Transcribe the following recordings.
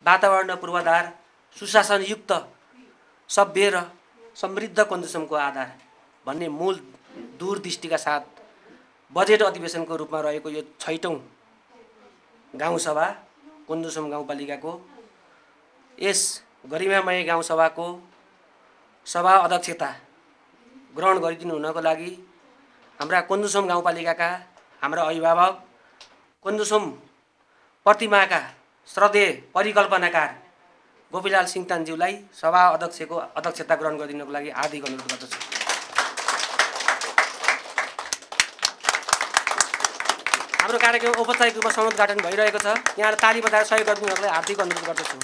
वातावरण पूर्वाधार, सुशासनयुक्त, सभ्य र समृद्ध कोन्दुसमको आधार भन्ने मूल दूरदृष्टिका साथ बजेट अधिवेशनको रूपमा रहेको यो 6औं गाउँसभा कोन्दुसम गाउँपालिकाको यस गरिमामय गाउँसभाको सभा अध्यक्षता ग्रहण गरिदिनु हुनको लागि हाम्रा कोन्दुसम गाउँपालिकाका हाम्रा अभिभावक, कोन्दुसम प्रतिमाका श्रद्धेय परिकल्पनाकार गोपीलाल सिङतानज्यूलाई सभा अध्यक्षको अध्यक्षता ग्रहण गरिदिनको लागि हार्दिक अनुरोध गर्दछु। हाम्रो कार्यक्रम औपचारिक रूपमा समुद्घाटन भइरहेको छ। यहाँ ताली बजाएर सहयोग गरिदिनुलाई हार्दिक अनुरोध गर्दछु।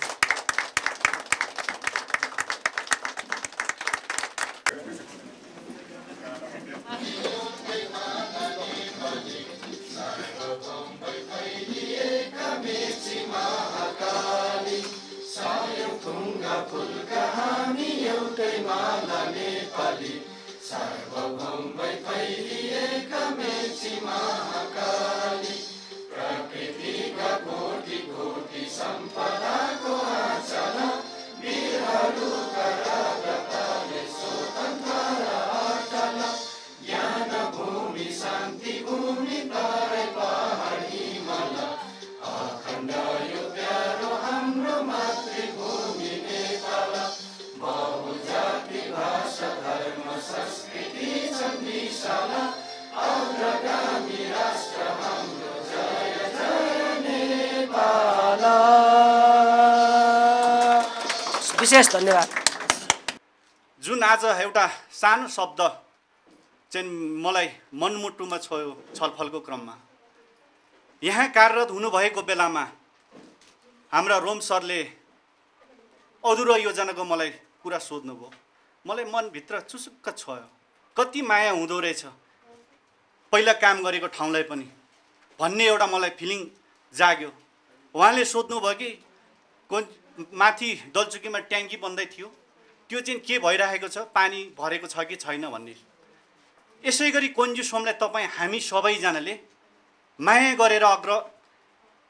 विशेष धन्यवाद। जुन आज एउटा सानो शब्द चाहिँ मलाई मनमुटुमा छोयो छलफलको क्रममा, यहाँ कार्यरत हुनुभएको बेलामा हाम्रा रोम सरले अधुरो योजनाको मलाई कुरा सोध्नुभयो। मलाई मनभित्र चुसुक्क छोयो, कति माया हुँदो रहेछ पहिला काम गरेको ठाउँलाई पनि भन्ने एउटा मलाई फिलिङ जाग्यो। उहाँले सोध्नुभयो कि माथि दलचुकीमा ट्याङ्की बन्दै थियो, त्यो चाहिँ के भइरहेको छ, पानी भरेको छ कि छैन भन्ने। यसै गरी कोन्जुसोमलाई तपाईँ हामी सबैजनाले माया गरेर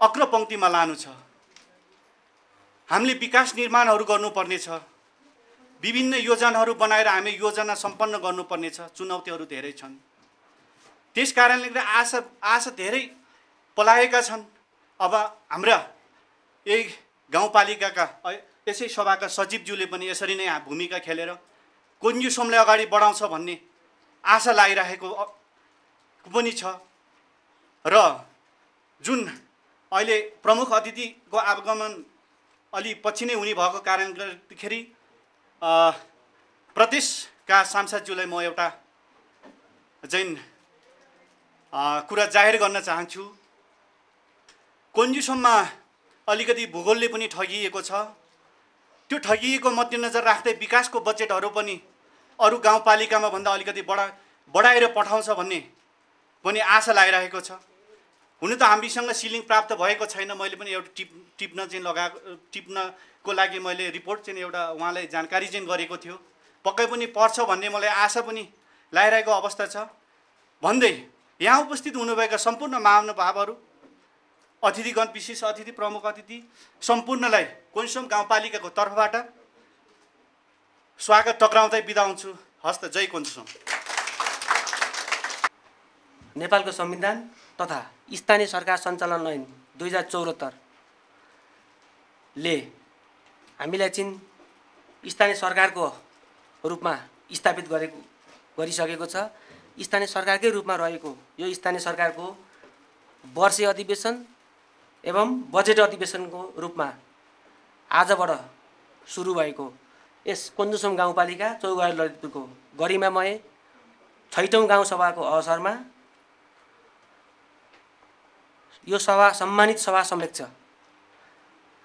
अग्रपङ्क्तिमा लानु छ। हामीले विकास निर्माणहरू गर्नुपर्ने छ, विभिन्न योजनाहरू बनाएर हामी योजना सम्पन्न गर्नुपर्ने छ। चुनौतीहरू धेरै छन्, त्यस कारणले गर्दा आशा धेरै पलाएका छन्। अब हाम्रा यही गाउँपालिकाका यसै सभाका सचिवज्यूले पनि यसरी नै भूमिका खेलेर कोन्जुसोमलाई अगाडि बढाउँछ भन्ने आशा लागिरहेको पनि छ। र जुन अहिले प्रमुख अतिथिको आगमन अलि पछि नै हुने भएको कारणले गर्दाखेरि प्रदेशका सांसदज्यूलाई म एउटा चाहिँ कुरा जाहेर गर्न चाहन्छु। कोन्जुसोममा अलिकति भूगोलले पनि ठगिएको छ। त्यो ठगिएको मध्यनजर राख्दै विकासको बजेटहरू पनि अरू गाउँपालिकामा भन्दा अलिकति बढाएर पठाउँछ भन्ने पनि आशा लागिरहेको छ। हुन त हामीसँग सिलिङ प्राप्त भएको छैन। मैले पनि एउटा टिप्नको लागि मैले रिपोर्ट चाहिँ एउटा उहाँलाई जानकारी चाहिँ गरेको थियो। पक्कै पनि पर्छ भन्ने मलाई आशा पनि लागिरहेको अवस्था छ। भन्दै यहाँ उपस्थित हुनुभएका सम्पूर्ण महानुभावहरू, अतिथिगण, विशेष अतिथि, प्रमुख अतिथि सम्पूर्णलाई कोन्जुसोम गाउँपालिकाको तर्फबाट स्वागत टक्राउँदै बिदा हुन्छु। हस्त, जय कोन्जुसोम। नेपालको संविधान तथा स्थानीय सरकार सञ्चालन ऐन 2074 ले हामीलाई चाहिँ स्थानीय सरकारको रूपमा स्थापित गरिसकेको छ। स्थानीय सरकारकै रूपमा रहेको यो स्थानीय सरकारको वर्षीय अधिवेशन एवं बजेट अधिवेशनको रूपमा आजबाट सुरु भएको यस कोन्जुसोम गाउँपालिका चौघरे ललितपुरको गरिमामय 6औं गाउँसभाको अवसरमा यो सभा सम्मानित सभा समक्ष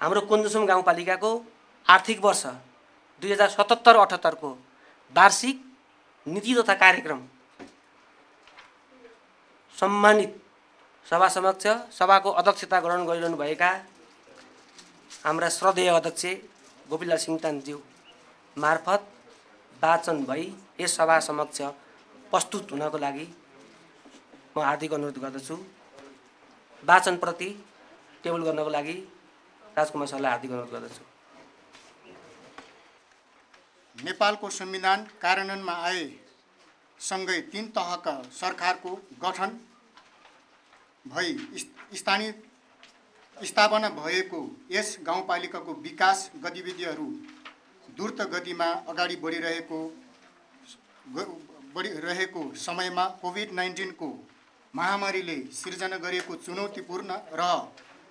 हाम्रो कोन्जुसोम गाउँपालिकाको आर्थिक वर्ष 2077-78 को वार्षिक नीति तथा कार्यक्रम सम्मानित सभा समक्ष सभाको अध्यक्षता ग्रहण गरिरहनुभएका हाम्रा श्रद्धेय अध्यक्ष गोपीलाल सिङतानज्यू मार्फत वाचन भई यस सभा समक्ष प्रस्तुत हुनको लागि म हार्दिक अनुरोध गर्दछु। वाचनप्रति टेबल गर्नको लागि राजकुमार सरलाई हार्दिक अनुरोध गर्दछु। नेपालको संविधान कार्यान्वयनमा आए सँगै 3 तहका सरकारको गठन भई स्थापना भएको यस गाउँपालिकाको विकास गतिविधिहरू द्रुत गतिमा अगाडि बढिरहेको समयमा कोभिड-19 को महामारीले सिर्जना गरेको चुनौतीपूर्ण र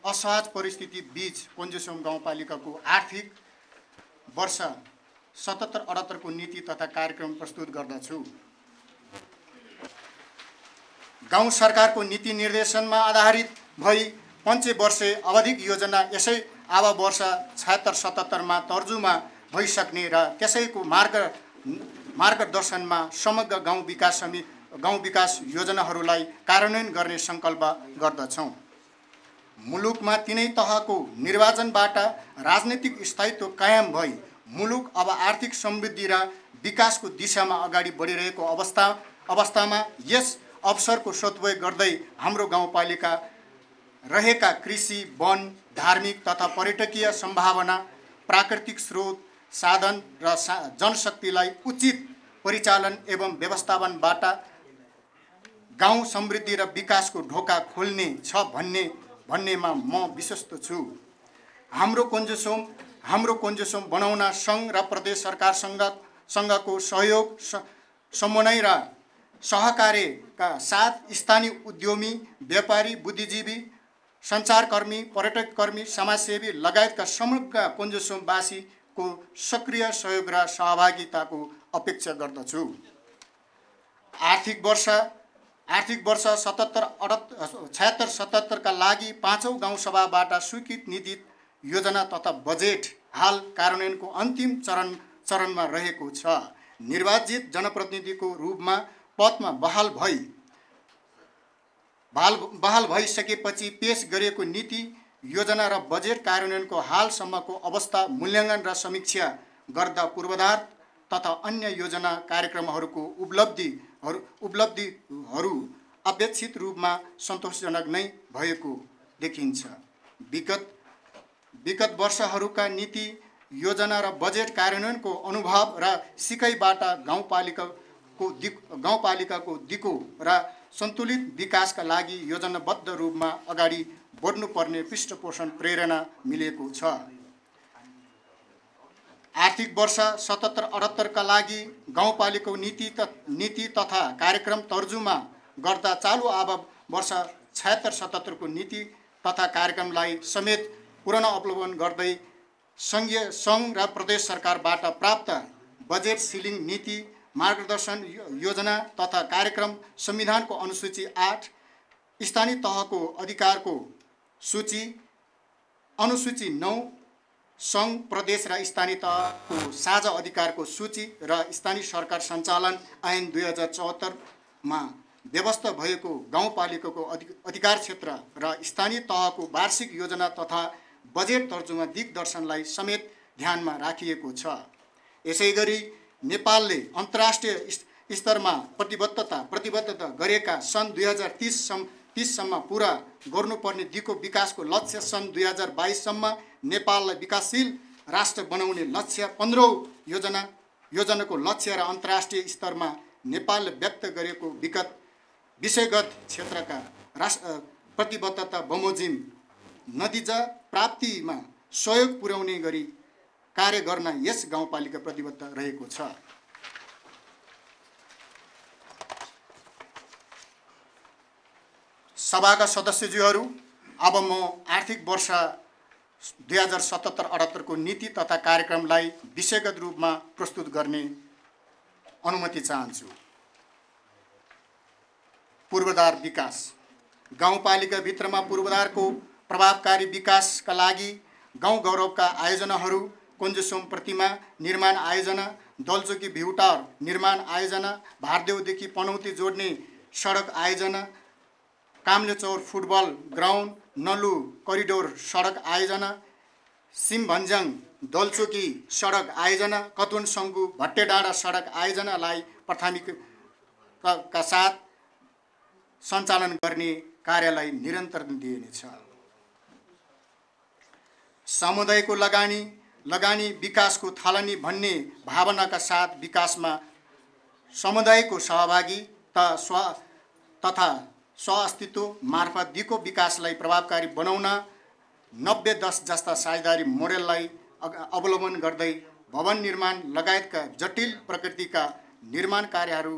असहज परिस्थिति बीच कोन्जुसोम गाउँपालिकाको आर्थिक वर्ष 77-78 को नीति तथा कार्यक्रम प्रस्तुत गर्दछु। गाउँ सरकारको नीति निर्देशनमा आधारित भई पञ्चवर्षे अवधिक योजना यसै आवा वर्ष 76-77 तर्जुमा भइसक्ने र त्यसैको मार्गदर्शनमा समग्र गाउँ विकास योजनाहरूलाई कार्यान्वयन गर्ने सङ्कल्प गर्दछौँ। मुलुकमा 3 तहको निर्वाचनबाट राजनीतिक स्थायित्व कायम भई मुलुक अब आर्थिक समृद्धि र विकासको दिशामा अगाडि बढिरहेको अवस्थामा यस अवसरको सदुपयोग गर्दै हाम्रो गाउँपालिका रहेका कृषि, वन, धार्मिक तथा पर्यटकीय सम्भावना, प्राकृतिक स्रोत, साधन र जनशक्तिलाई उचित परिचालन एवं व्यवस्थापनबाट गाउँ समृद्धि र विकासको ढोका खोल्ने छ भन्नेमा म विश्वस्त छु। हाम्रो कोन्जुसोम बनाउन सङ्घ र प्रदेश सरकारसँगको सहयोग, समन्वय र सहकार्यका साथ स्थानीय उद्यमी, व्यापारी, बुद्धिजीवी, सञ्चारकर्मी, पर्यटककर्मी, समाजसेवी लगायतका समग्र कोन्जुसोमवासीको सक्रिय सहयोग र सहभागिताको अपेक्षा गर्दछु। आर्थिक वर्ष 76-77 का लागि 5औं गाउँसभाबाट स्वीकृत नीति योजना तथा बजेट हाल कार्यान्वयनको अन्तिम चरणमा रहेको छ। निर्वाचित जनप्रतिनिधिको रूपमा पदमा बहाल भइसकेपछि पेश गरिएको नीति योजना र बजेट कार्यान्वयनको हालसम्मको अवस्था मूल्याङ्कन र समीक्षा गर्दा पूर्वाधार तथा अन्य योजना कार्यक्रमहरूको उपलब्धिहरू अपेक्षित रूपमा सन्तोषजनक नै भएको देखिन्छ। विगत वर्षहरूका नीति योजना र बजेट कार्यान्वयनको अनुभव र सिकाइबाट गाउँपालिकाको दिगो र सन्तुलित विकासका लागि योजनाबद्ध रूपमा अगाडि बढ्नुपर्ने पृष्ठपोषण प्रेरणा मिलेको छ। आर्थिक वर्ष 77-78 का लागि गाउँपालिकाको नीति तथा कार्यक्रम तर्जुमा गर्दा चालु आवा वर्ष 76-77 को नीति तथा कार्यक्रमलाई समेत पुनर्अवलोकन गर्दै सङ्घ र प्रदेश सरकारबाट प्राप्त बजेट, सिलिङ नीति, मार्गदर्शन योजना तथा कार्यक्रम, संविधानको अनुसूची 8, स्थानीय तहको अधिकारको सूची, अनुसूची 9, सङ्घ, प्रदेश र स्थानीय तहको साझा अधिकारको सूची र स्थानीय सरकार सञ्चालन ऐन 2074 मा व्यवस्था भएको गाउँपालिकाको अधिकार क्षेत्र र स्थानीय तहको वार्षिक योजना तथा बजेट तर्जुमा दिग्दर्शनलाई समेत ध्यानमा राखिएको छ। यसैगरी नेपालले अन्तर्राष्ट्रिय स्तरमा प्रतिबद्धता गरेका सन् 2030 सम्म पुरा गर्नुपर्ने दिगो विकासको लक्ष्य सन् 2022 सम्म नेपाललाई विकासशील राष्ट्र बनाउने लक्ष्य 15औं योजनाको लक्ष्य र अन्तर्राष्ट्रिय स्तरमा नेपालले व्यक्त गरेको विषयगत क्षेत्रका प्रतिबद्धता बमोजिम नतिजा प्राप्तिमा सहयोग पुर्याउने गरी कार्य गर्न यस गाउँपालिका प्रतिबद्ध रहेको छ। सभाका सदस्यज्यूहरू, अब म आर्थिक वर्ष 2077-78 को नीति तथा कार्यक्रमलाई विषयगत रूपमा प्रस्तुत गर्ने अनुमति चाहन्छु। पूर्वाधार विकास। गाउँपालिका भित्रमा पूर्वाधारको प्रभावकारी विकासका लागि गाउँ गौरवका आयोजनाहरू, कोन्जुसोम प्रतिमा निर्माण आयोजना, दलचोकी भ्युटार निर्माण आयोजना, भारदेवदेखि पनौती जोड्ने सडक आयोजना, काम्लेचौर फुटबल ग्राउन्ड, नलु करिडोर सडक आयोजना, सिमभन्ज्याङ दलचोकी सडक आयोजना, कतवन सङ्गु भट्टेडाँडा सडक आयोजनालाई प्राथमिकताका साथ सञ्चालन गर्ने कार्यलाई निरन्तर दिइनेछ। समुदायको लगानी विकासको थालनी भन्ने भावनाका साथ विकासमा समुदायको सहभागिता तथा स्वअस्तित्व मार्फत दिगो विकासलाई प्रभावकारी बनाउन 90-10 जस्ता साझेदारी मोडेललाई अवलम्बन गर्दै भवन निर्माण लगायतका जटिल प्रकृतिका निर्माण कार्यहरू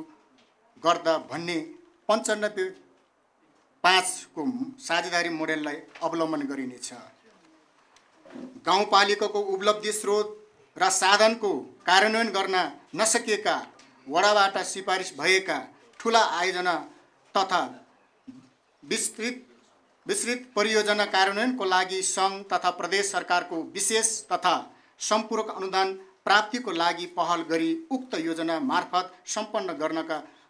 गर्दा भन्ने 95/5 को साझेदारी मोडेललाई अवलम्बन गरिनेछ। गाउँपालिकाको उपलब्धि स्रोत र साधनको कार्यान्वयन गर्न नसकेका वडाबाट सिफारिस भएका ठुला आयोजना तथा विस्तृत परियोजना कार्यान्वयनको लागि सङ्घ तथा प्रदेश सरकारको विशेष तथा सम्पूरक अनुदान प्राप्तिको लागि पहल गरी उक्त योजना मार्फत सम्पन्न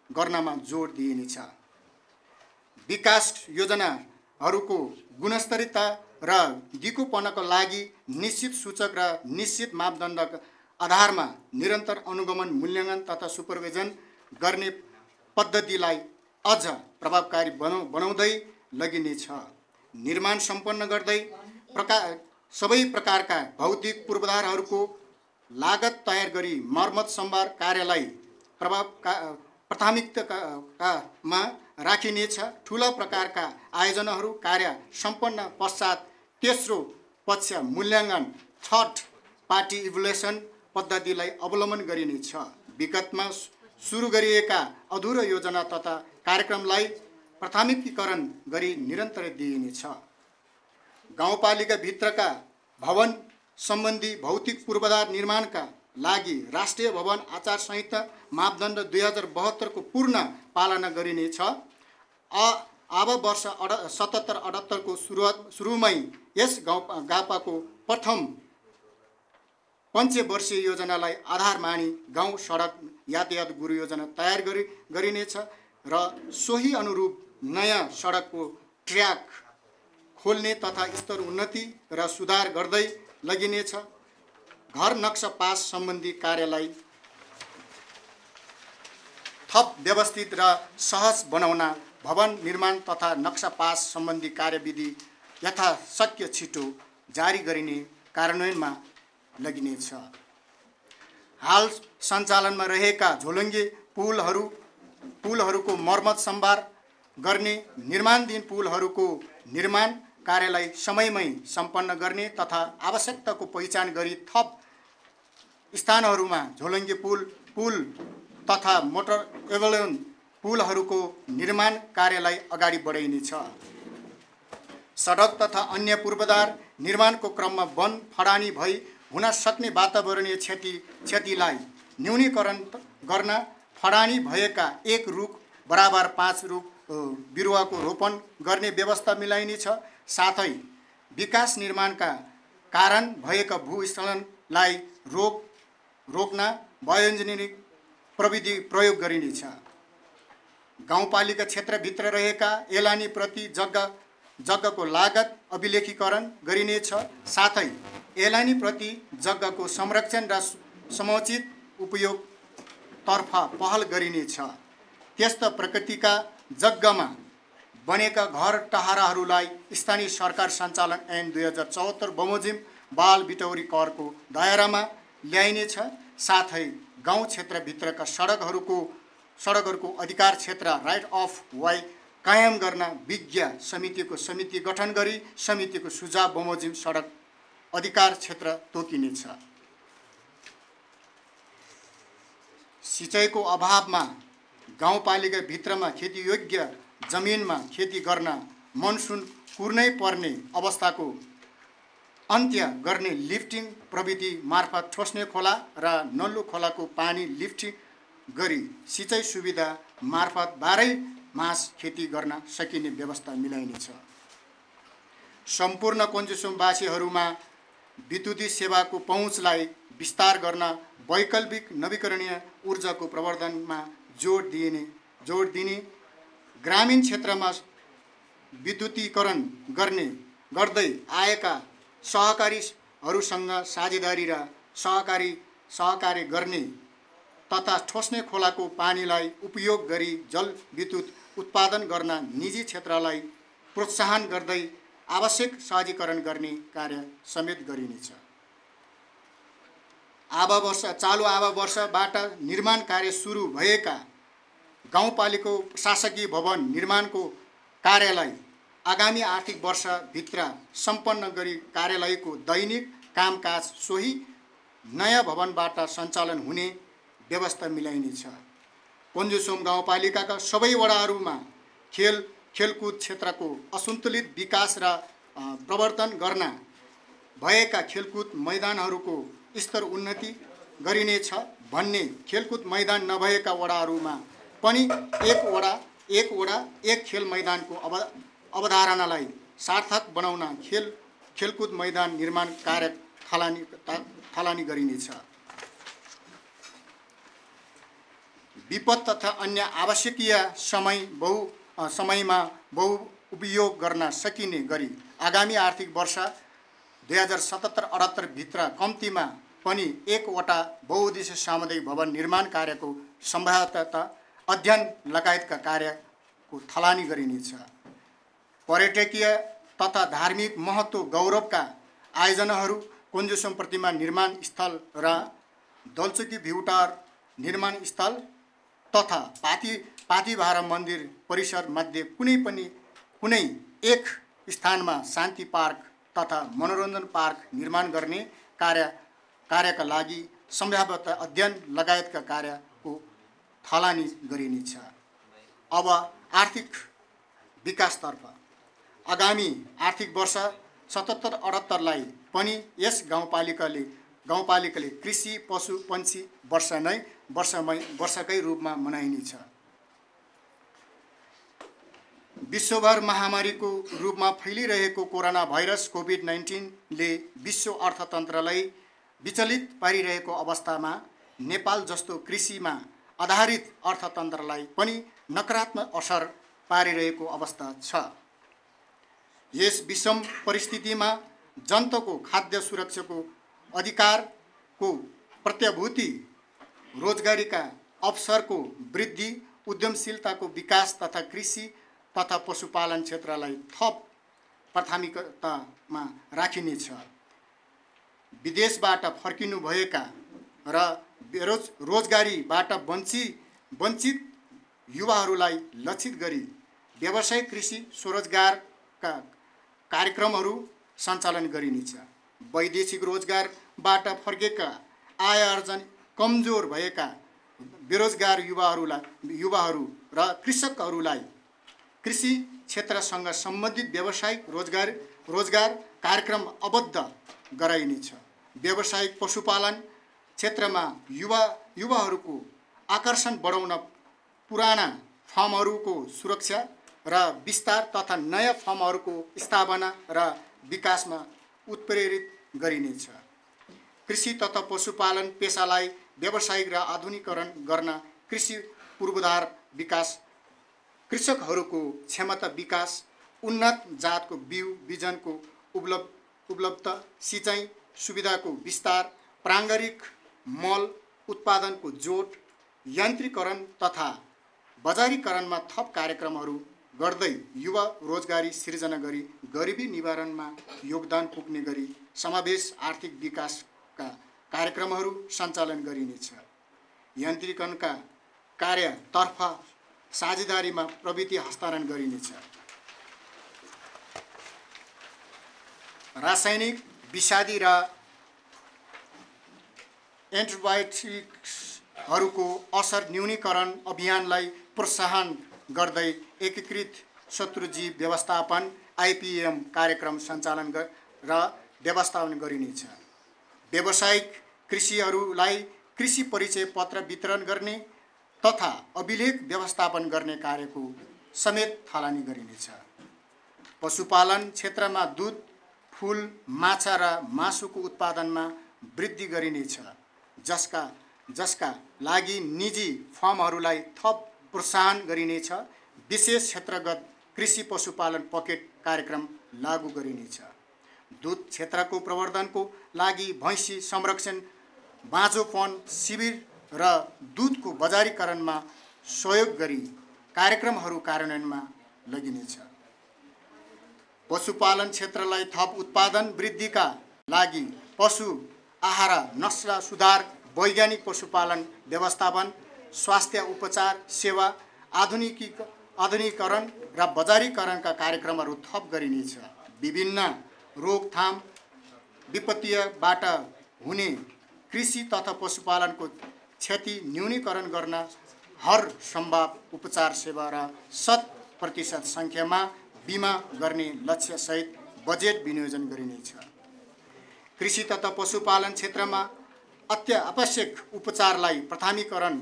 गर्नमा जोड दिइनेछ। विकास योजनाहरूको गुणस्तरीयता र दिगोपनाको लागि निश्चित सूचक र निश्चित मापदण्डका आधारमा निरन्तर अनुगमन मूल्याङ्कन तथा सुपरभिजन गर्ने पद्धतिलाई अझ प्रभावकारी बनाउँदै लगिनेछ। निर्माण सम्पन्न गर्दै सबै प्रकारका भौतिक पूर्वाधारहरूको लागत तयार गरी मर्मत सम्भार कार्यलाई प्राथमिकतामा राखिनेछ। ठुला प्रकारका आयोजनाहरू कार्य सम्पन्न पश्चात तेस्रो पक्ष मूल्याङ्कन थर्ड पार्टी इभ्यालुएसन पद्धतिलाई अवलम्बन गरिनेछ। विगतमा सुरु गरिएका अधुरो योजना तथा कार्यक्रमलाई प्राथमिकीकरण गरी निरन्तर दिइनेछ। गाउँपालिका भित्रका भवन सम्बन्धी भौतिक पूर्वाधार निर्माणका लागि राष्ट्रिय भवन आचार संहिता मापदण्ड 2072 को पूर्ण पालना गरिनेछ। अब वर्ष 77-78 को सुरुमै यस गापाको प्रथम पञ्चवर्षीय योजनालाई आधार मानी गाउँ सडक यातायात गुरु योजना तयार गरिनेछ र सोही अनुरूप नयाँ सडकको ट्र्याक खोल्ने तथा स्तर उन्नति र सुधार गर्दै लगिनेछ। घर नक्सा पास सम्बन्धी कार्यलाई थप व्यवस्थित र सहज बनाउन भवन निर्माण तथा नक्सा पास सम्बन्धी कार्यविधि यथाशक्य छिटो जारी गरिने कार्यान्वयनमा लगिनेछ। हाल सञ्चालनमा रहेका झोलुङ्गे पुलहरूको मर्मत सम्भार गर्ने, निर्माणाधीन पुलहरूको निर्माण कार्यलाई समयमै सम्पन्न गर्ने तथा आवश्यकताको पहिचान गरी थप स्थानहरूमा झोलुङ्गे पुल तथा मोटर एभेलन पुलहरूको निर्माण कार्यलाई अगाडि बढाइनेछ। सडक तथा अन्य पूर्वाधार निर्माणको क्रममा वन फडानी भई हुन सक्ने वातावरणीय क्षतिलाई न्यूनीकरण गर्न फडानी भएका 1 रुख बराबर 5 रुख बिरुवाको रोपण गर्ने व्यवस्था मिलाइनेछ। साथै विकास निर्माणका कारण भएका भूस्खलनलाई रोक्न बायोइन्जिनियरिङ प्रविधि प्रयोग गरिनेछ। गाउँपालिका क्षेत्रभित्र रहेका एलानी प्रति जग्गाको लागत अभिलेखीकरण गरिनेछ। साथै एलानी प्रति जग्गाको संरक्षण र समुचित उपयोगतर्फ पहल गरिनेछ। त्यस्ता प्रकृतिका जग्गामा बनेका घर टहराहरूलाई स्थानीय सरकार सञ्चालन ऐन 2074 बमोजिम बाल बिटौरी करको दायरामा ल्याइनेछ। साथै गाउँ क्षेत्रभित्रका सडकहरूको अधिकार क्षेत्र राइट अफ वे कायम गर्न विज्ञ समिति गठन गरी समितिको सुझाव बमोजिम सडक अधिकार क्षेत्र तोकिनेछ। सिँचाइको अभावमा गाउँपालिका भित्रमा खेतीयोग्य जमिनमा खेती गर्न मनसुन कुर्नै पर्ने अवस्थाको अन्त्य गर्ने लिफ्टिङ प्रविधि मार्फत ठोस्ने खोला र नल्लो खोलाको पानी लिफ्टिङ गरी सिँचाइ सुविधा मार्फत 12 मास खेती गर्न सकिने व्यवस्था मिलाइनेछ। सम्पूर्ण कञ्जुसुमवासीहरूमा विद्युतीय सेवाको पहुँचलाई विस्तार गर्न वैकल्पिक नवीकरणीय ऊर्जाको प्रवर्धनमा जोड दिने ग्रामीण क्षेत्रमा विद्युतीकरण गर्दै आएका सहकारीहरूसँग साझेदारी र सहकार्य गर्ने तथा ठोस्ने खोलाको पानीलाई उपयोग गरी जल विद्युत उत्पादन गर्न निजी क्षेत्रलाई प्रोत्साहन गर्दै आवश्यक सहजीकरण गर्ने कार्य समेत गरिनेछ। चालु आवा वर्षबाट निर्माण कार्य सुरु भएका गाउँपालिका शासकीय भवन निर्माणको कार्यलाई आगामी आर्थिक वर्षभित्र सम्पन्न गरी कार्यालयको दैनिक कामकाज सोही नयाँ भवनबाट सञ्चालन हुने व्यवस्था मिलाइनेछ। कोन्जुसोम गाउँपालिकाका सबै वडाहरूमा खेलकुद क्षेत्रको असन्तुलित विकास र प्रवर्धन गर्न भएका खेलकुद मैदानहरूको स्तर उन्नति गरिनेछ भन्ने खेलकुद मैदान नभएका वडाहरूमा पनि एक खेल मैदानको अवधारणालाई सार्थक बनाउन खेलकुद मैदान निर्माण कार्य थालनी गरिनेछ। विपद तथा अन्य आवश्यकीय समयमा बहुउपयोग गर्न सकिने गरी आगामी आर्थिक वर्ष 2077-78 भित्र कम्तीमा पनि एकवटा बहुउद्देश्य सामुदायिक भवन निर्माण कार्यको सम्भाव्यता अध्ययन लगायतका कार्यको थालनी गरिनेछ। पर्यटकीय तथा धार्मिक महत्त्व गौरवका आयोजनाहरू कोन्जुसोम प्रतिमा निर्माण स्थल र दलचुकी भ्यूटार निर्माण स्थल तथा पाथिभारा मन्दिर परिसर मध्ये कुनै एक स्थानमा शान्ति पार्क तथा मनोरञ्जन पार्क निर्माण गर्ने कार्यका लागि सम्भाव्यता अध्ययन लगायतका कार्यको थालनी गरिनेछ। अब आर्थिक विकासतर्फ आगामी आर्थिक वर्ष 77-78 पनि यस गाउँपालिकाले कृषि पशु पंक्षी वर्ष नै वर्षकै रूपमा मनाइनेछ। विश्वभर महामारीको रूपमा फैलिरहेको कोरोना भाइरस कोभिड-19 ले विश्व अर्थतन्त्रलाई विचलित पारिरहेको अवस्थामा नेपाल जस्तो कृषिमा आधारित अर्थतन्त्रलाई पनि नकारात्मक असर पारिरहेको अवस्था छ। यस विषम परिस्थितिमा जनताको खाद्य सुरक्षाको अधिकारको प्रत्याभूति, रोजगारीका अवसरको वृद्धि, उद्यमशीलताको विकास तथा कृषि तथा पशुपालन क्षेत्रलाई थप प्राथमिकतामा राखिनेछ। विदेशबाट फर्किनुभएका र रोजगारीबाट वञ्चित युवाहरूलाई लक्षित गरी व्यावसायिक कृषि स्वरोजगारका कार्यक्रमहरू सञ्चालन गरिनेछ। वैदेशिक रोजगारबाट फर्केका आय आर्जन कमजोर भएका बेरोजगार युवाहरू र कृषकहरूलाई कृषि क्षेत्रसँग सम्बन्धित व्यावसायिक रोजगार कार्यक्रम आबद्ध गराइनेछ। व्यावसायिक पशुपालन क्षेत्रमा युवाहरूको आकर्षण बढाउन पुराना फार्महरूको सुरक्षा र विस्तार तथा नयाँ फार्महरूको स्थापना र विकासमा उत्प्रेरित गरिनेछ। कृषि तथा पशुपालन पेसालाई व्यावसायिक र आधुनिकीकरण गर्न कृषि पूर्वाधार विकास, कृषकहरूको क्षमता विकास, उन्नत जातको बिउ बिजनको उपलब्धता, सिँचाइ सुविधाको विस्तार, प्राङ्गारिक मल उत्पादनको जोड, यन्त्रीकरण तथा बजारीकरणमा थप कार्यक्रमहरू गर्दै युवा रोजगारी सिर्जना गरी गरिबी निवारणमा योगदान पुग्ने गरी समावेश आर्थिक विकासका कार्यक्रमहरू सञ्चालन गरिनेछ। यन्त्रीकरणका कार्यतर्फ साझेदारीमा प्रविधि हस्तान्तरण गरिनेछ। रासायनिक विषादी र एन्टिबायोटिक्सहरूको असर न्यूनीकरण अभियानलाई प्रोत्साहन गर्दै एकीकृत शत्रुजीव व्यवस्थापन आइपिएम कार्यक्रम सञ्चालन र व्यवस्थापन गरिनेछ। व्यावसायिक कृषिहरूलाई कृषि परिचय पत्र वितरण गर्ने तथा अभिलेख व्यवस्थापन गर्ने कार्यको समेत थालनी गरिनेछ। पशुपालन क्षेत्रमा दुध, फूल, माछा र मासुको उत्पादनमा वृद्धि गरिनेछ, जसका लागि निजी फर्महरूलाई थप प्रोत्साहन गरिनेछ। विशेष क्षेत्रगत कृषि पशुपालन पकेट कार्यक्रम लागू गरिनेछ। दुध क्षेत्रको प्रवर्धनको लागि भैँसी संरक्षण, बाँझोपन शिविर र दुधको बजारीकरणमा सहयोग गरी कार्यक्रमहरू कार्यान्वयनमा लगिनेछ। पशुपालन क्षेत्रलाई थप उत्पादन वृद्धिका लागि पशु आहार नस्ल सुधार वैज्ञानिक पशुपालन व्यवस्थापन स्वास्थ्य उपचार सेवा आधुनिकीकरण र बजारीकरणका कार्यक्रमहरू थप गरिनेछ। विभिन्न रोकथाम विपत्तिबाट हुने कृषि तथा पशुपालनको क्षति न्यूनीकरण गर्न हर सम्भव उपचार सेवा र 100% सङ्ख्यामा बिमा गर्ने लक्ष्यसहित बजेट विनियोजन गरिनेछ। कृषि तथा पशुपालन क्षेत्रमा अत्यावश्यक उपचारलाई प्राथमिकीकरण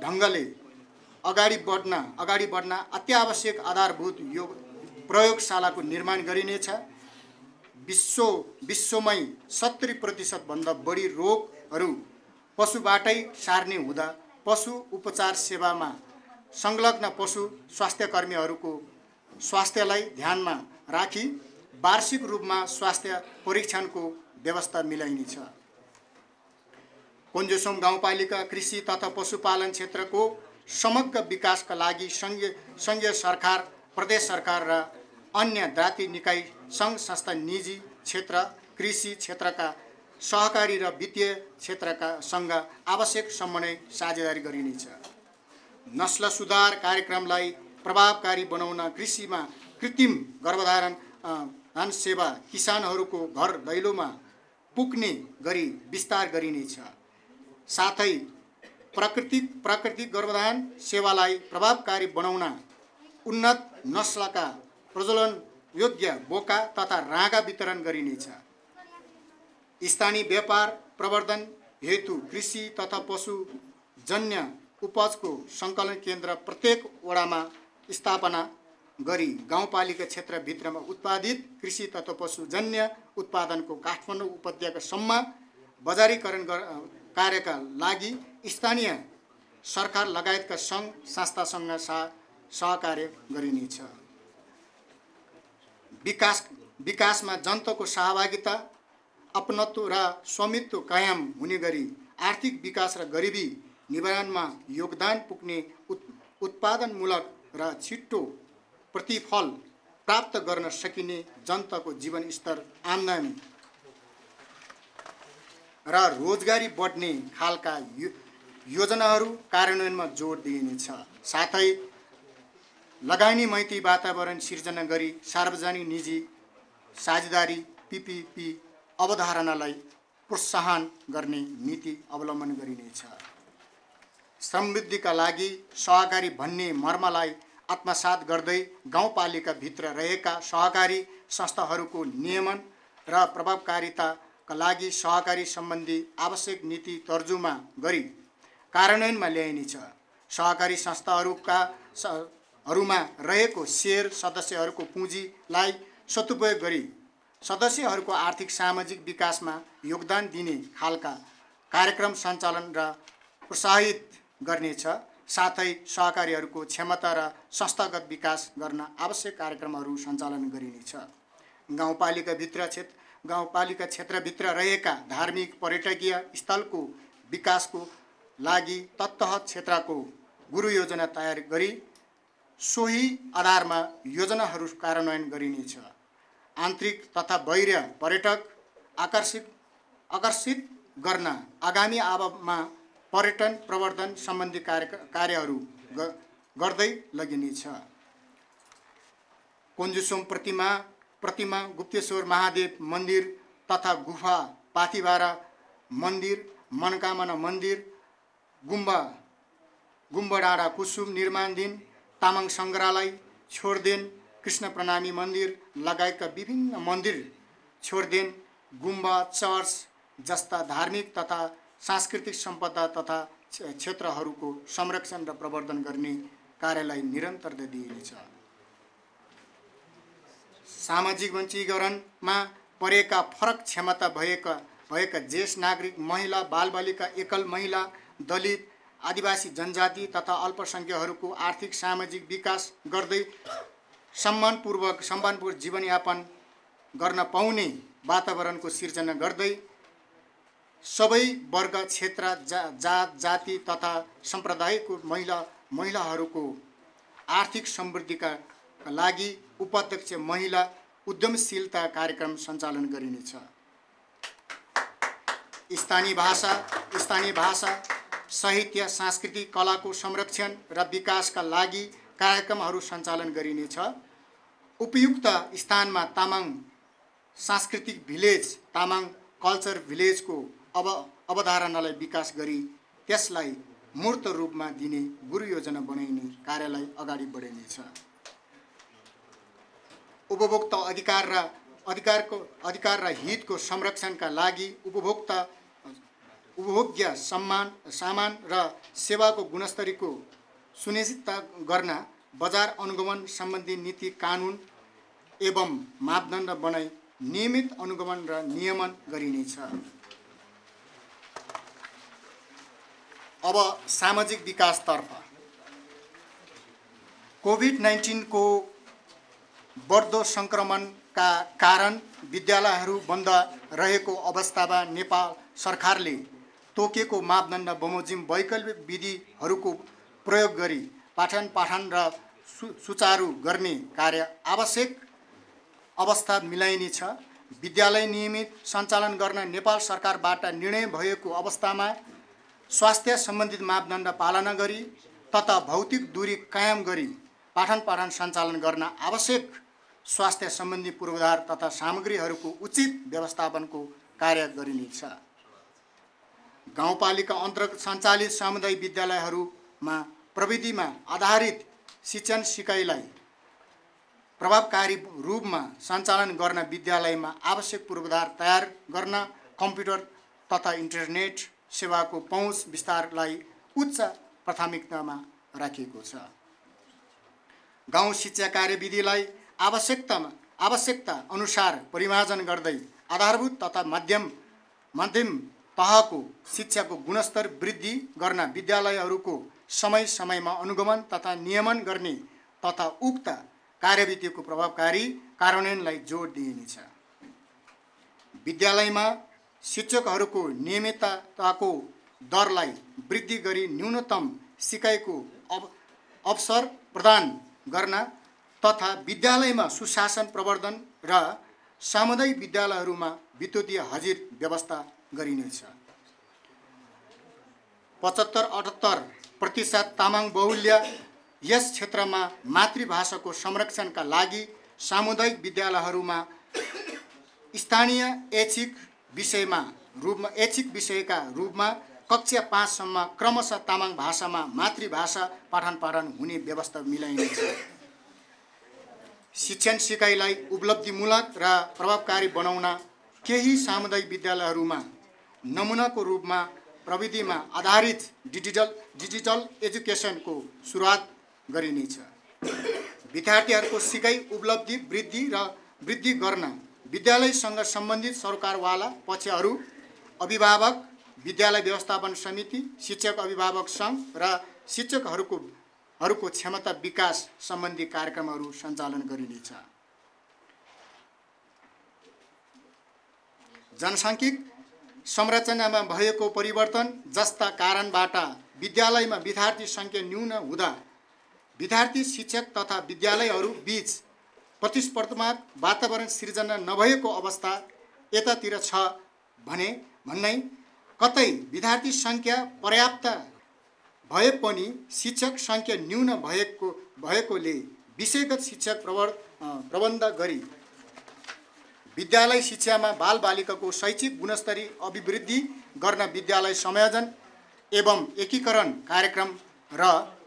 ढङ्गले अगाडि बढ्न अत्यावश्यक आधारभूत प्रयोगशालाको निर्माण गरिनेछ। विश्वमै 70% भन्दा बढी रोगहरू पशुबाटै सार्ने हुँदा पशु उपचार सेवामा संलग्न पशु स्वास्थ्यकर्मीहरूको स्वास्थ्यलाई ध्यानमा राखी वार्षिक रूपमा स्वास्थ्य परीक्षणको व्यवस्था मिलाइनेछ। कोन्जोसोम गाउँपालिका कृषि तथा पशुपालन क्षेत्रको समग्र विकासका लागि सङ्घीय सरकार, प्रदेश सरकार र अन्य जाति निकाय, सङ्घ संस्था, निजी क्षेत्र, कृषि क्षेत्रका सहकारी र वित्तीय क्षेत्रका सँग आवश्यक समन्वय साझेदारी गरिनेछ। नस्ल सुधार कार्यक्रमलाई प्रभावकारी बनाउन कृषिमा कृत्रिम गर्भधारण सेवा किसानहरूको घर दैलोमा पुग्ने गरी विस्तार गरिनेछ। साथै प्राकृतिक गर्भधारण सेवालाई प्रभावकारी बनाउन उन्नत नस्लका प्रजनन योग्य बोका तथा राँगा वितरण गरिनेछ। स्थानीय व्यापार प्रवर्धन हेतु कृषि तथा पशुजन्य उपजको सङ्कलन केन्द्र प्रत्येक वडामा स्थापना गरी गाउँपालिका क्षेत्रभित्रमा उत्पादित कृषि तथा पशुजन्य उत्पादनको काठमाडौँ उपत्यकासम्म बजारीकरण कार्यका लागि स्थानीय सरकार लगायतका सङ्घ संस्थासँग सहकार्य गरिनेछ। विकासमा जनताको सहभागिता, अपनत्व र स्वामित्व कायम हुने गरी आर्थिक विकास र गरिबी निवारणमा योगदान पुग्ने उत्पादनमूलक र छिटो प्रतिफल प्राप्त गर्न सकिने जनताको जीवन स्तर, आम्दानी र रोजगारी बढ्ने खालका योजनाहरू कार्यान्वयनमा जोड दिइनेछ। साथै लगानी मैत्री वातावरण सिर्जना गरी सार्वजनिक निजी साझेदारी PPP अवधारणालाई प्रोत्साहन गर्ने नीति अवलम्बन गरिनेछ। समृद्धिका लागि सहकारी भन्ने मर्मलाई आत्मसात गर्दै गाउँपालिकाभित्र रहेका सहकारी संस्थाहरूको नियमन र प्रभावकारिताका लागि सहकारी सम्बन्धी आवश्यक नीति तर्जुमा गरी कार्यान्वयनमा ल्याइनेछ। सहकारी संस्थाहरूमा रहेको शेयर सदस्यहरूको पुँजीलाई सदुपयोग गरी सदस्यहरूको आर्थिक सामाजिक विकासमा योगदान दिने खालका कार्यक्रम सञ्चालन र प्रोत्साहित गर्नेछ। साथै सहकारीहरूको क्षमता र संस्थागत विकास गर्न आवश्यक कार्यक्रमहरू सञ्चालन गरिनेछ। गाउँपालिका क्षेत्रभित्र रहेका धार्मिक पर्यटकीय स्थलको विकासको लागि तत्तहत क्षेत्रको गुरु योजना तयार गरी सोही आधारमा योजनाहरू कार्यान्वयन गरिनेछ। आन्तरिक तथा बाह्य पर्यटक आकर्षित गर्न आगामी आवमा पर्यटन प्रवर्धन सम्बन्धी कार्यहरू गर्दै लगिनेछ। कोन्जुसोम प्रतिमा गुप्तेश्वर महादेव मन्दिर तथा गुफा, पाथिबारा मन्दिर, मनोकामना मन्दिर, गुम्बा डाँडा कुसुम निर्माण दिन, तामाङ सङ्ग्रहालय, छोरदेन कृष्ण प्रणामी मन्दिर लगायतका विभिन्न मन्दिर, छोरदेन, गुम्बा, चर्च जस्ता धार्मिक तथा सांस्कृतिक सम्पदा तथा क्षेत्रहरूको संरक्षण र प्रवर्धन गर्ने कार्यलाई निरन्तरता दिइनेछ। सामाजिक वञ्चीकरणमा परेका फरक क्षमता भएका ज्येष्ठ नागरिक, महिला, बालबालिका, एकल महिला, दलित, आदिवासी जनजाति तथा अल्पसङ्ख्यकहरूको आर्थिक सामाजिक विकास गर्दै सम्मानपूर्वक जीवनयापन गर्न पाउने वातावरणको सिर्जना गर्दै सबै वर्ग, क्षेत्र, जात, जाति तथा सम्प्रदायको महिलाहरूको आर्थिक समृद्धिका लागि उपाध्यक्ष महिला उद्यमशीलता कार्यक्रम सञ्चालन गरिनेछ। स्थानीय भाषा, साहित्य, सांस्कृतिक कलाको संरक्षण र विकासका लागि कार्यक्रमहरू सञ्चालन गरिनेछ। उपयुक्त स्थानमा तामाङ सांस्कृतिक भिलेज, तामाङ कल्चर भिलेजको अवधारणालाई विकास गरी त्यसलाई मूर्त रूपमा दिने गुरु योजना बनाइने कार्यलाई अगाडि बढाइनेछ। उपभोक्ता अधिकार र हितको संरक्षणका लागि उपभोग्य सामान र सेवाको गुणस्तरको सुनिश्चितता गर्न बजार अनुगमन सम्बन्धी नीति, कानुन एवं मापदण्ड बनाई नियमित अनुगमन र नियमन गरिनेछ। अब सामाजिक विकासतर्फ कोभिड-19 को बढ्दो सङ्क्रमणका कारण विद्यालयहरू बन्द रहेको अवस्थामा नेपाल सरकारले तोकेको मापदण्ड बमोजिम वैकल्पिक विधिहरूको प्रयोग गरी पाठन र सुचारू गर्ने कार्य आवश्यक अवस्था मिलाइनेछ। विद्यालय नियमित सञ्चालन गर्न नेपाल सरकारबाट निर्णय भएको अवस्थामा स्वास्थ्य सम्बन्धित मापदण्ड पालना गरी तथा भौतिक दूरी कायम गरी पाठन सञ्चालन गर्न आवश्यक स्वास्थ्य सम्बन्धी पूर्वाधार तथा सामग्रीहरूको उचित व्यवस्थापनको कार्य गरिनेछ। गाउँपालिका अन्तर्गत सञ्चालित सामुदायिक विद्यालयहरूमा प्रविधिमा आधारित शिक्षण सिकाइलाई प्रभावकारी रूपमा सञ्चालन गर्न विद्यालयमा आवश्यक पूर्वाधार तयार गर्न कम्प्युटर तथा इन्टरनेट सेवाको पहुँच विस्तारलाई उच्च प्राथमिकतामा राखिएको छ। गाउँ शिक्षा कार्यविधिलाई आवश्यकता अनुसार परिमार्जन गर्दै आधारभूत तथा मध्यम तहको शिक्षाको गुणस्तर वृद्धि गर्न विद्यालयहरूको समयमा अनुगमन तथा नियमन गर्ने तथा उक्त कार्यविधिको प्रभावकारी कार्यान्वयनलाई जोड दिइनेछ। विद्यालयमा शिक्षकहरूको नियमितताको दरलाई वृद्धि गरी न्यूनतम सिकाइको अवसर प्रदान गर्न तथा विद्यालयमा सुशासन प्रवर्धन र सामुदायिक विद्यालयहरूमा विद्युतीय हाजिर व्यवस्था गरिनेछ। 75-78% तामाङ बहुल्य यस क्षेत्रमा मातृभाषाको संरक्षणका लागि सामुदायिक विद्यालयहरूमा स्थानीय ऐच्छिक विषयका रूपमा कक्षा 5 सम्म क्रमशः तामाङ भाषामा मातृभाषा पाठन हुने व्यवस्था मिलाइनेछ। शिक्षण सिकाइलाई उपलब्धिमूलक र प्रभावकारी बनाउन केही सामुदायिक विद्यालयहरूमा नमुनाको रूपमा प्रविधिमा आधारित डिजिटल एजुकेसनको सुरुवात गरिनेछ। विद्यार्थीहरूको सिकाइ उपलब्धि वृद्धि गर्न विद्यालयसँग सम्बन्धित सरकारवाला पक्षहरू, अभिभावक, विद्यालय व्यवस्थापन समिति, शिक्षक अभिभावक सङ्घ र शिक्षकहरूको क्षमता विकास सम्बन्धी कार्यक्रमहरू सञ्चालन गरिनेछ। जनसाङ्ख्यिक संरचनामा भएको परिवर्तन जस्ता कारणबाट विद्यालयमा विद्यार्थी सङ्ख्या न्यून हुँदा विद्यार्थी, शिक्षक तथा विद्यालयहरू बीच प्रतिस्पर्धात्मक वातावरण सिर्जना नभएको अवस्था यतातिर छ भन्नै कतै विद्यार्थी सङ्ख्या पर्याप्त भए पनि शिक्षक सङ्ख्या न्यून भएकोले विषयगत शिक्षक प्रबन्ध गरी विद्यालय शिक्षामा बालबालिकाको शैक्षिक गुणस्तरीय अभिवृद्धि गर्न विद्यालय संयोजन एवं एकीकरण कार्यक्रम र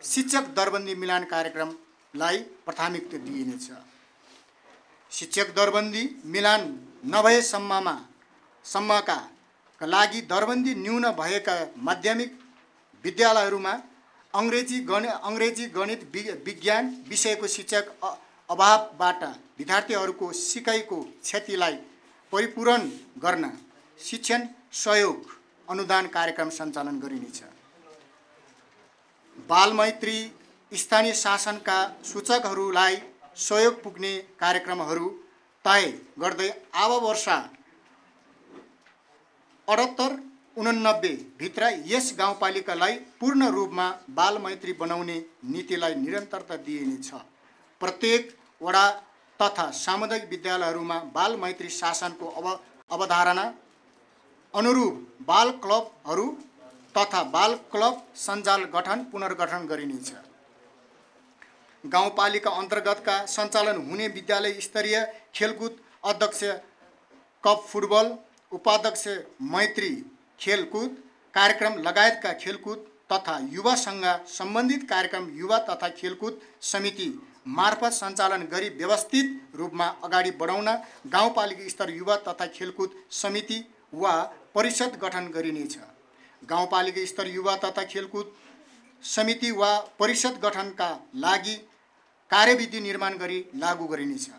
शिक्षक दरबन्दी मिलान कार्यक्रमलाई प्राथमिकता दिइनेछ। शिक्षक दरबन्दी मिलान नभएसम्मका लागि दरबन्दी न्यून भएका माध्यमिक विद्यालयहरूमा अङ्ग्रेजी गणित विज्ञान विषयको शिक्षक अभावबाट विद्यार्थीहरूको सिकाइको क्षतिलाई परिपूरण गर्न शिक्षण सहयोग अनुदान कार्यक्रम सञ्चालन गरिनेछ। बालमैत्री स्थानीय शासनका सूचकहरूलाई सहयोग पुग्ने कार्यक्रमहरू तय गर्दै आव वर्ष 78-89 भित्र यस गाउँपालिकालाई पूर्ण रूपमा बालमैत्री बनाउने नीतिलाई निरन्तरता दिइनेछ। प्रत्येक तथा सामुदायिक विद्यालयहरूमा बाल मैत्री शासनको अवधारणा अनुरूप बाल क्लबहरू तथा बाल क्लब सञ्जाल पुनर्गठन गरिनेछ। गाउँपालिका अन्तर्गतका सञ्चालन हुने विद्यालय स्तरीय खेलकुद अध्यक्ष कप फुटबल, उपाध्यक्ष मैत्री खेलकुद कार्यक्रम लगायतका खेलकुद तथा युवासँग सम्बन्धित कार्यक्रम युवा तथा खेलकुद समिति मार्फत सञ्चालन गरी व्यवस्थित रूपमा अगाडि बढाउन गाउँपालिका स्तर युवा तथा खेलकुद समिति वा परिषद गठन गरिनेछ। गाउँपालिका स्तर युवा तथा खेलकुद समिति वा परिषद गठनका लागि कार्यविधि निर्माण गरी लागू गरिनेछ।